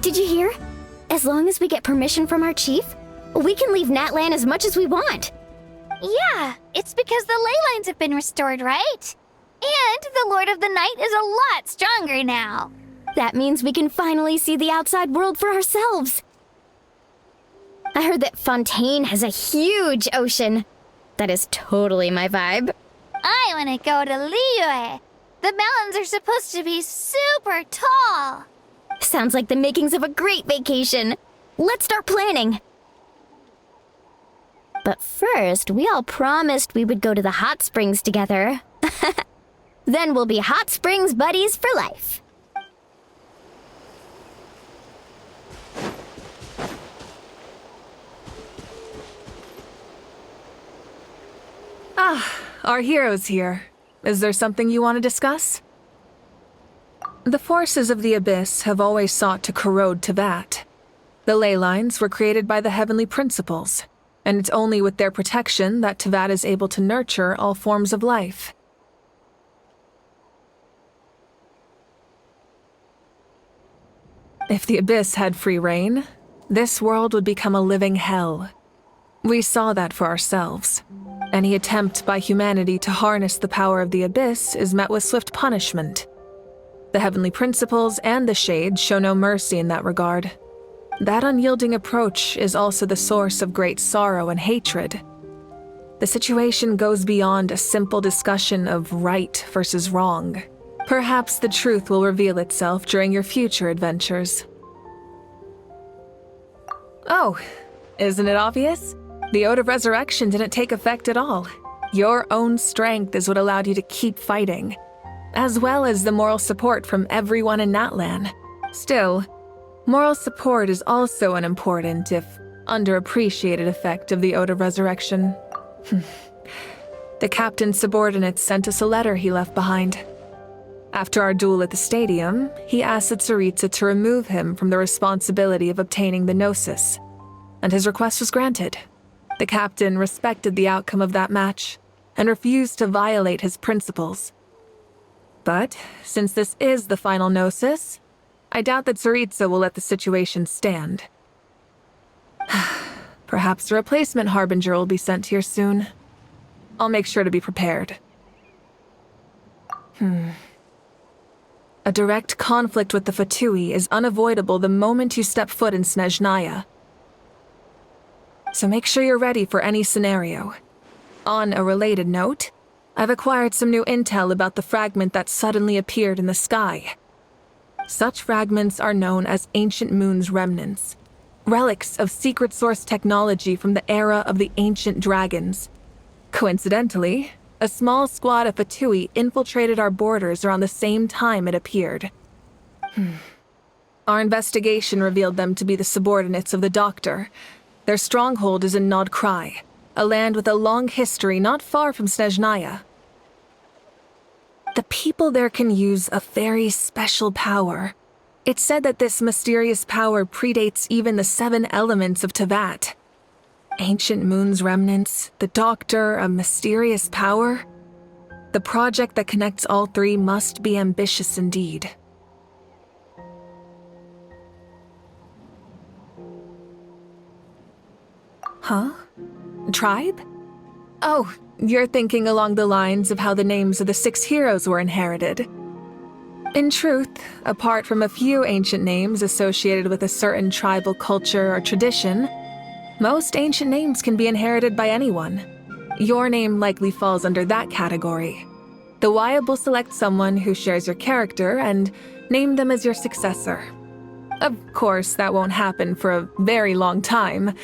Did you hear? As long as we get permission from our chief, we can leave Natlan as much as we want. Yeah, it's because the ley lines have been restored, right? And the Lord of the Night is a lot stronger now. That means we can finally see the outside world for ourselves. I heard that Fontaine has a huge ocean. That is totally my vibe. I want to go to Liyue. The mountains are supposed to be super tall. Sounds like the makings of a great vacation. Let's start planning. But first, we all promised we would go to the hot springs together. Then we'll be hot springs buddies for life. Our hero's here. Is there something you want to discuss? The forces of the Abyss have always sought to corrode Teyvat. The ley lines were created by the heavenly principles, and it's only with their protection that Teyvat is able to nurture all forms of life. If the Abyss had free reign, this world would become a living hell. We saw that for ourselves. Any attempt by humanity to harness the power of the Abyss is met with swift punishment. The heavenly principles and the Shades show no mercy in that regard. That unyielding approach is also the source of great sorrow and hatred. The situation goes beyond a simple discussion of right versus wrong. Perhaps the truth will reveal itself during your future adventures. Oh, isn't it obvious? The Ode of Resurrection didn't take effect at all. Your own strength is what allowed you to keep fighting, as well as the moral support from everyone in Natlan. Still, moral support is also an important, if underappreciated, effect of the Ode of Resurrection. The captain's subordinates sent us a letter he left behind. After our duel at the stadium, he asked the Tsaritsa to remove him from the responsibility of obtaining the Gnosis, and his request was granted. The captain respected the outcome of that match and refused to violate his principles. But since this is the final Gnosis, I doubt that Tsaritsa will let the situation stand. Perhaps a replacement Harbinger will be sent here soon. I'll make sure to be prepared. A direct conflict with the Fatui is unavoidable the moment you step foot in Snezhnaya. So make sure you're ready for any scenario. On a related note, I've acquired some new intel about the fragment that suddenly appeared in the sky. Such fragments are known as Ancient Moon's remnants, relics of secret source technology from the era of the ancient dragons. Coincidentally, a small squad of Fatui infiltrated our borders around the same time it appeared. Our investigation revealed them to be the subordinates of the Doctor. Their stronghold is in Nod Krai, a land with a long history not far from Snezhnaya. The people there can use a very special power. It's said that this mysterious power predates even the 7 elements of Teyvat. Ancient Moon's remnants, the Doctor, a mysterious power. The project that connects all 3 must be ambitious indeed. Huh? Tribe? Oh, you're thinking along the lines of how the names of the 6 heroes were inherited. In truth, apart from a few ancient names associated with a certain tribal culture or tradition, most ancient names can be inherited by anyone. Your name likely falls under that category. The Wyab will select someone who shares your character and name them as your successor. Of course, that won't happen for a very long time.